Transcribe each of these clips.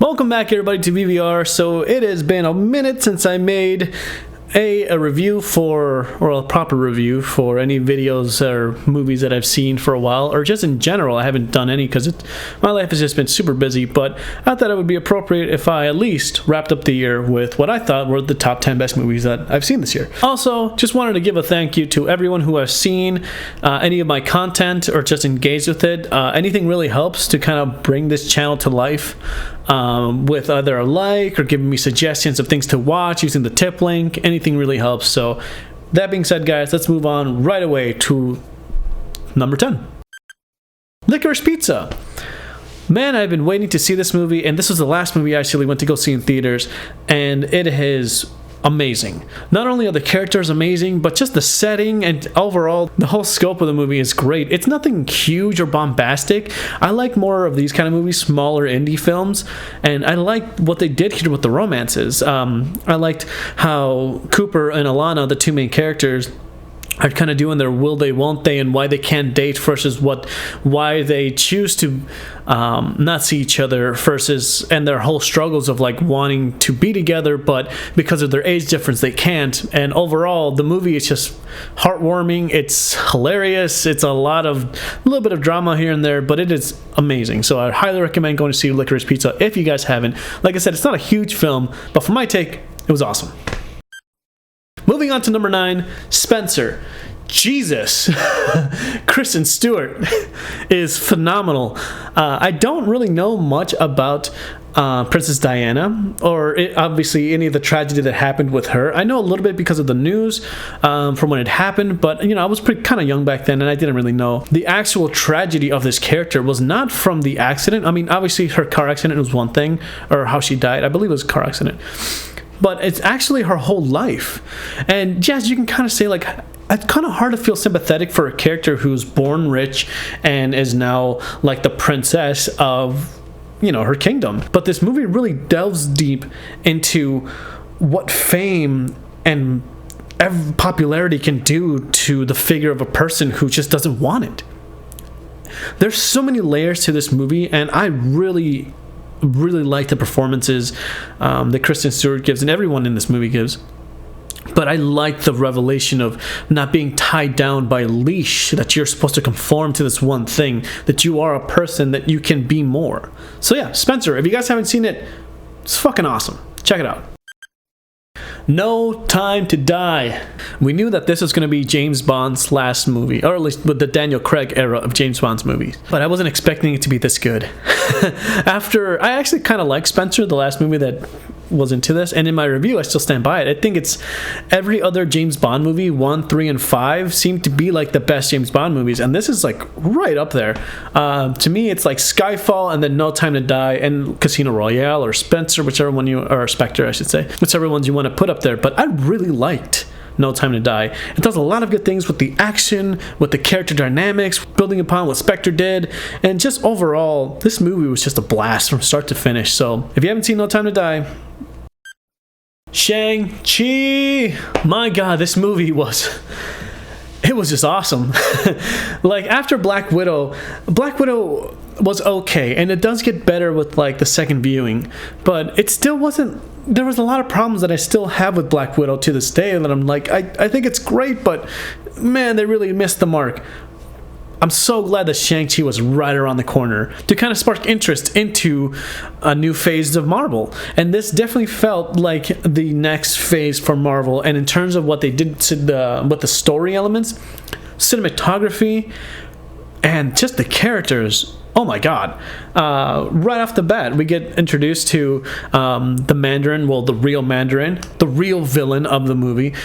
Welcome back everybody to VVR. So it has been a minute since I made a review or a proper review for any videos or movies that I've seen for a while, or just in general. I haven't done any because my life has just been super busy, but I thought it would be appropriate if I at least wrapped up the year with what I thought were the top 10 best movies that I've seen this year. Also, just wanted to give a thank you to everyone who has seen any of my content or just engaged with it. Anything really helps to kind of bring this channel to life. With either a like or giving me suggestions of things to watch using the tip link. Anything really helps. So that being said, guys, let's move on right away to number 10. Licorice Pizza. Man, I've been waiting to see this movie, and this was the last movie I actually went to go see in theaters, and it is amazing. Not only are the characters amazing, but just the setting and overall the whole scope of the movie is great. It's nothing huge or bombastic. I like more of these kind of movies, smaller indie films, and I like what they did here with the romances. I liked how Cooper and Alana, the two main characters, are kind of doing their will they won't they and why they can't date versus why they choose to not see each other versus, and their whole struggles of like wanting to be together but because of their age difference they can't. And overall the movie is just heartwarming, it's hilarious, it's a little bit of drama here and there, but it is amazing. So I highly recommend going to see Licorice Pizza if you guys haven't. Like I said, it's not a huge film, but for my take, it was awesome. Moving on to number 9, Spencer. Jesus, Kristen Stewart is phenomenal. I don't really know much about Princess Diana or obviously any of the tragedy that happened with her. I know a little bit because of the news from when it happened, but I was kind of young back then and I didn't really know. The actual tragedy of this character was not from the accident. I mean, obviously her car accident was one thing, or how she died. I believe it was a car accident. But it's actually her whole life. And yes, you can kind of say like, it's kind of hard to feel sympathetic for a character who's born rich and is now like the princess of, her kingdom. But this movie really delves deep into what fame and popularity can do to the figure of a person who just doesn't want it. There's so many layers to this movie, and I really like the performances that Kristen Stewart gives and everyone in this movie gives. But I like the revelation of not being tied down by a leash, that you're supposed to conform to this one thing, that you are a person, that you can be more. So yeah, Spencer, if you guys haven't seen it, it's fucking awesome. Check it out. No Time to Die. We knew that this was going to be James Bond's last movie, or at least with the Daniel Craig era of James Bond's movies. But I wasn't expecting it to be this good. I actually kind of like Spencer, the last movie that was into this, and in my review I still stand by it. I think it's every other James Bond movie, 1, 3, and 5 seem to be like the best James Bond movies, and this is like right up there. To me, it's like Skyfall and then No Time to Die and Casino Royale or Spencer, whichever one or Spectre I should say, whichever ones you want to put up there. But I really liked No Time to Die. It does a lot of good things with the action, with the character dynamics, building upon what Spectre did, and just overall, this movie was just a blast from start to finish. So if you haven't seen No Time to Die, ShangChi! My god, this movie was just awesome. Like after Black Widow was okay, and it does get better with like the second viewing, but it still wasn't. There was a lot of problems that I still have with Black Widow to this day, and I'm like, I think it's great, but man, they really missed the mark. I'm so glad that ShangChi was right around the corner to kind of spark interest into a new phase of Marvel. And this definitely felt like the next phase for Marvel. And in terms of what they did with the story elements, cinematography, and just the characters, oh my god. Right off the bat, we get introduced to the Mandarin, well, the real Mandarin, the real villain of the movie.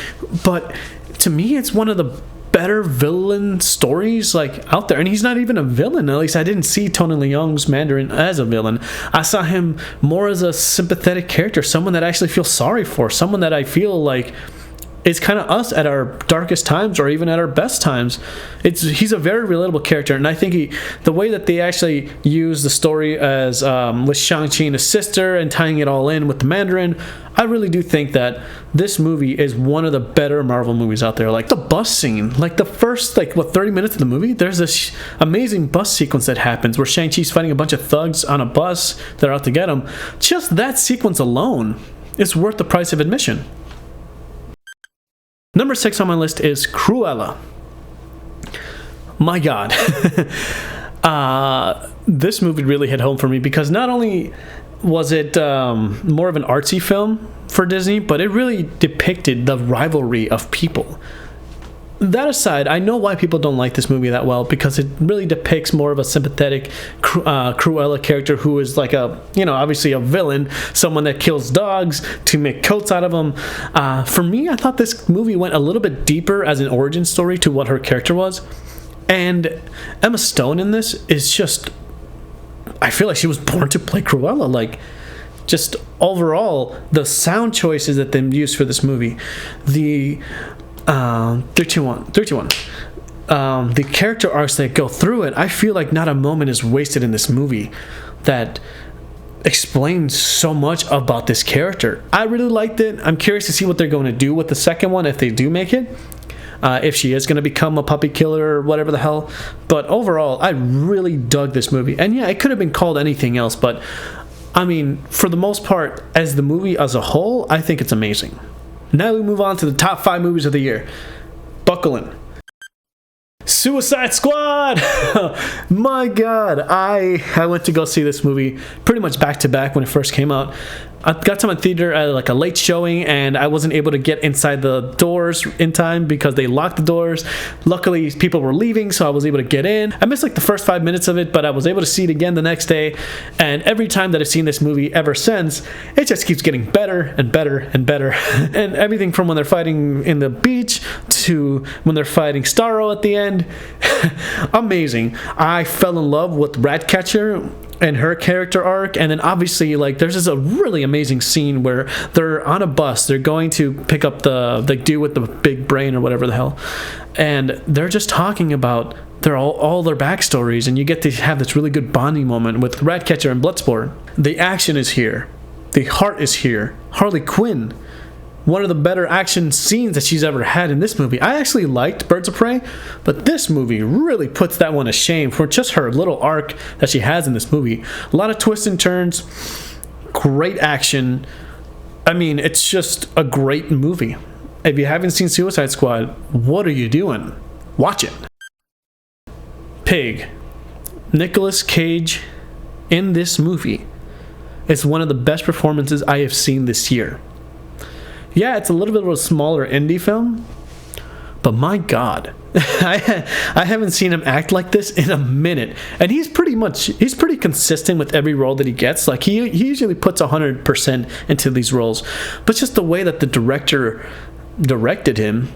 But to me, it's one of the better villain stories like out there, and he's not even a villain. At least I didn't see Tony Leung's Mandarin as a villain. I saw him more as a sympathetic character, someone that I actually feel sorry for, someone that I feel like is kind of us at our darkest times or even at our best times. He's a very relatable character, and I think the way that they actually use the story as with ShangChi and his sister and tying it all in with the Mandarin, I really do think that this movie is one of the better Marvel movies out there. Like the bus scene, like the first 30 minutes of the movie, there's this amazing bus sequence that happens where Shang-Chi's fighting a bunch of thugs on a bus that are out to get him. Just that sequence alone is worth the price of admission. Number 6 on my list is Cruella. My God. This movie really hit home for me because not only was it more of an artsy film for Disney, but it really depicted the rivalry of people. That aside, I know why people don't like this movie that well, because it really depicts more of a sympathetic Cruella character who is like obviously a villain, someone that kills dogs to make coats out of them. For me, I thought this movie went a little bit deeper as an origin story to what her character was. And Emma Stone in this is just, I feel like she was born to play Cruella. Like, just overall, the sound choices that they used for this movie, the 321. The character arcs that go through it, I feel like not a moment is wasted in this movie that explains so much about this character. I really liked it. I'm curious to see what they're going to do with the second one if they do make it. If she is going to become a puppy killer or whatever the hell. But overall, I really dug this movie. And yeah, it could have been called anything else, but I mean, for the most part, as the movie as a whole, I think it's amazing. Now we move on to the top 5 movies of the year. Buckle in. Suicide Squad! My God, I went to go see this movie pretty much back to back when it first came out. I got to my theater at like a late showing, and I wasn't able to get inside the doors in time because they locked the doors. Luckily, people were leaving, so I was able to get in. I missed like the first 5 minutes of it, but I was able to see it again the next day. And every time that I've seen this movie ever since, it just keeps getting better and better and better. And everything from when they're fighting in the beach to when they're fighting Starro at the end. Amazing. I fell in love with Ratcatcher and her character arc, and then obviously like there's this a really amazing scene where they're on a bus, they're going to pick up the dude with the big brain or whatever the hell, and they're just talking about all their backstories, and you get to have this really good bonding moment with Ratcatcher and Bloodsport. The action is here, the heart is here. Harley Quinn, one of the better action scenes that she's ever had in this movie. I actually liked Birds of Prey, but this movie really puts that one to shame for just her little arc that she has in this movie. A lot of twists and turns, great action. I mean, it's just a great movie. If you haven't seen Suicide Squad, what are you doing? Watch it. Pig. Nicolas Cage in this movie is one of the best performances I have seen this year. Yeah, it's a little bit of a smaller indie film, but my God, I haven't seen him act like this in a minute. And he's pretty consistent with every role that he gets. Like he usually puts 100% into these roles, but just the way that the director directed him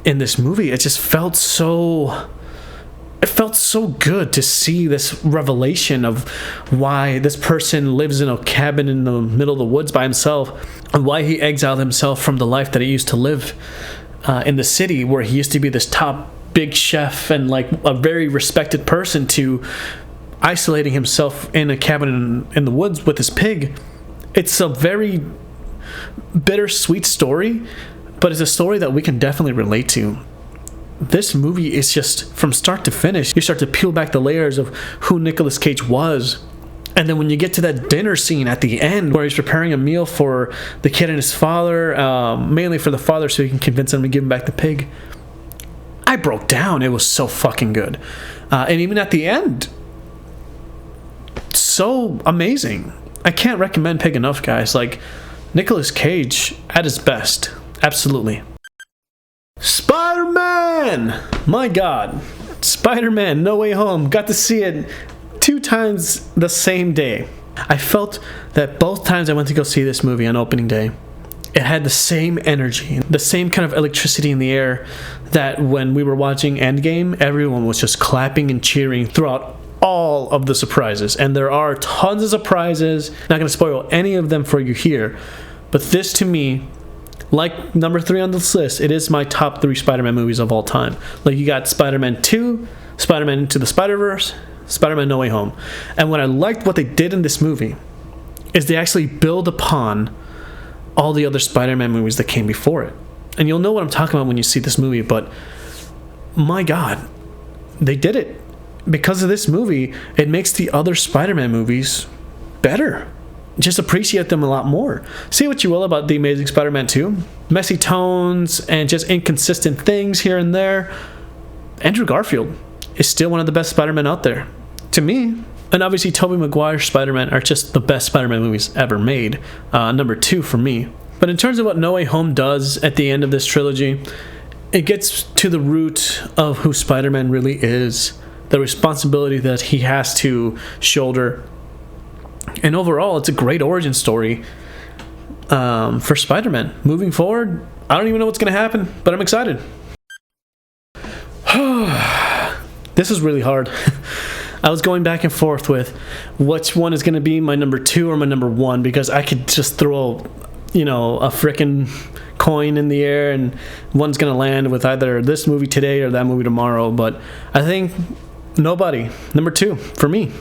in this movie, it felt so good to see this revelation of why this person lives in a cabin in the middle of the woods by himself, and why he exiled himself from the life that he used to live in the city, where he used to be this top big chef and like a very respected person, to isolating himself in a cabin in the woods with his pig. It's a very bittersweet story, but it's a story that we can definitely relate to. This movie is just, from start to finish, you start to peel back the layers of who Nicolas Cage was. And then when you get to that dinner scene at the end where he's preparing a meal for the kid and his father, mainly for the father so he can convince him to give him back the pig, I broke down. It was so fucking good. And even at the end, so amazing. I can't recommend Pig enough, guys. Like, Nicolas Cage at his best. Absolutely. SpiderMan! My God. SpiderMan, No Way Home. Got to see it 2 times the same day. I felt that both times I went to go see this movie on opening day, it had the same energy, the same kind of electricity in the air that when we were watching Endgame, everyone was just clapping and cheering throughout all of the surprises. And there are tons of surprises. Not going to spoil any of them for you here, but this to me like number 3 on this list, it is my top 3 Spider-Man movies of all time. Like, you got Spider-Man 2, Spider-Man Into the Spider-Verse, Spider-Man No Way Home. And what I liked what they did in this movie is they actually build upon all the other Spider-Man movies that came before it. And you'll know what I'm talking about when you see this movie, but my God, they did it. Because of this movie, it makes the other Spider-Man movies better. Just appreciate them a lot more. Say what you will about The Amazing Spider-Man 2. Messy tones and just inconsistent things here and there. Andrew Garfield is still one of the best Spider-Man out there. To me. And obviously, Tobey Maguire's Spider-Man are just the best Spider-Man movies ever made. Number 2 for me. But in terms of what No Way Home does at the end of this trilogy, it gets to the root of who Spider-Man really is. The responsibility that he has to shoulder. And overall, it's a great origin story for Spider-Man. Moving forward, I don't even know what's going to happen, but I'm excited. This is really hard. I was going back and forth with which one is going to be my number 2 or my number 1, because I could just throw, a frickin' coin in the air and one's going to land with either this movie today or that movie tomorrow. But I think Nobody, number 2 for me.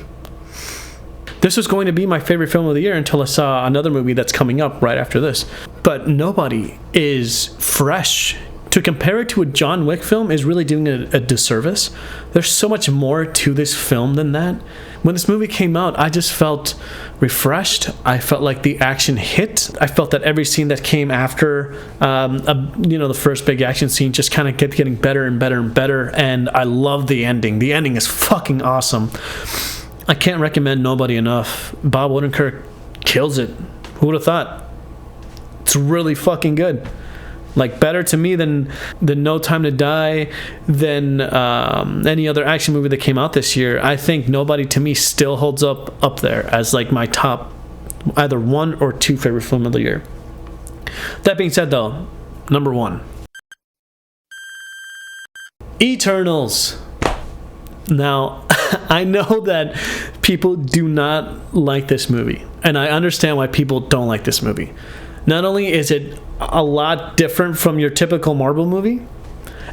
This was going to be my favorite film of the year until I saw another movie that's coming up right after this. But Nobody is fresh. To compare it to a John Wick film is really doing a disservice. There's so much more to this film than that. When this movie came out, I just felt refreshed. I felt like the action hit. I felt that every scene that came after, the first big action scene just kind of kept getting better and better and better. And I love the ending. The ending is fucking awesome. I can't recommend Nobody enough. Bob Odenkirk kills it. Who would have thought? It's really fucking good. Like, better to me than No Time to Die, than any other action movie that came out this year. I think Nobody, to me, still holds up there as like my top either 1 or 2 favorite film of the year. That being said, though, number 1, Eternals. Now, I know that people do not like this movie, and I understand why people don't like this movie. Not only is it a lot different from your typical Marvel movie,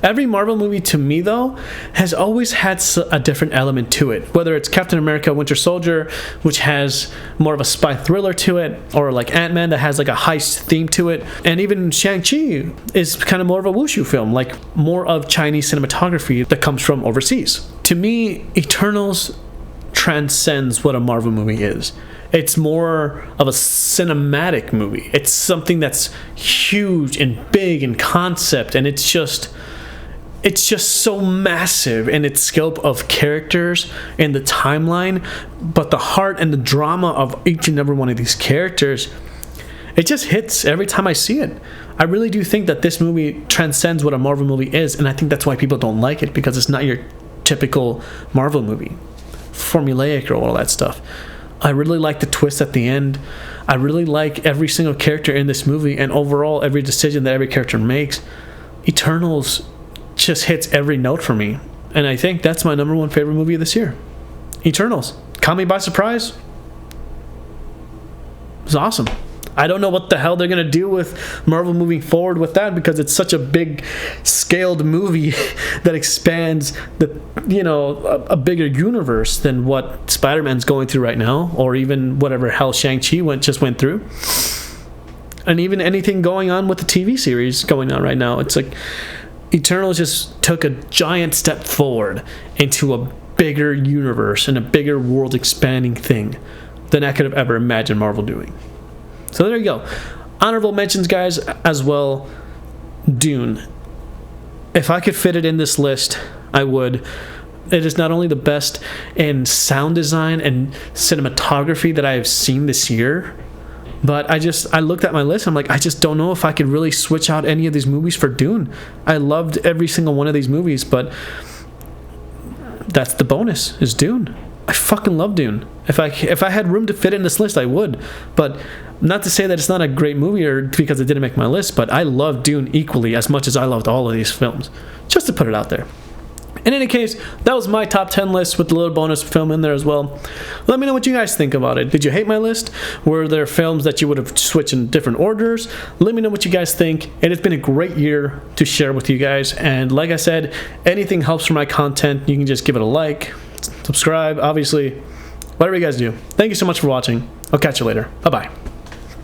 every Marvel movie to me, though, has always had a different element to it. Whether it's Captain America Winter Soldier, which has more of a spy thriller to it, or like Ant-Man that has like a heist theme to it, and even ShangChi is kind of more of a wushu film, like more of Chinese cinematography that comes from overseas. To me, Eternals transcends what a Marvel movie is. It's more of a cinematic movie. It's something that's huge and big in concept, and it's just so massive in its scope of characters and the timeline, but the heart and the drama of each and every one of these characters, it just hits every time I see it. I really do think that this movie transcends what a Marvel movie is, and I think that's why people don't like it, because it's not your typical Marvel movie, formulaic or all that stuff. I really like the twist at the end. I really like every single character in this movie, and overall every decision that every character makes. Eternals just hits every note for me, and I think that's my number 1 favorite movie of this year. Eternals. Caught me by surprise. It was awesome. I don't know what the hell they're going to do with Marvel moving forward with that, because it's such a big scaled movie that expands a bigger universe than what Spider-Man's going through right now, or even whatever hell Shang-Chi just went through. And even anything going on with the TV series going on right now. It's like Eternals just took a giant step forward into a bigger universe and a bigger world expanding thing than I could have ever imagined Marvel doing. So there you go. Honorable mentions, guys, as well. Dune. If I could fit it in this list, I would. It is not only the best in sound design and cinematography that I have seen this year, but I looked at my list and I'm like, I just don't know if I could really switch out any of these movies for Dune. I loved every single one of these movies, but that's the bonus, is Dune. I fucking love Dune. If I had room to fit in this list, I would. But not to say that it's not a great movie or because it didn't make my list, but I love Dune equally as much as I loved all of these films. Just to put it out there. In any case, that was my top 10 list with a little bonus film in there as well. Let me know what you guys think about it. Did you hate my list? Were there films that you would have switched in different orders? Let me know what you guys think. It has been a great year to share with you guys. And like I said, anything helps for my content. You can just give it a like, subscribe, obviously, whatever you guys do. Thank you so much for watching. I'll catch you later. Bye-bye.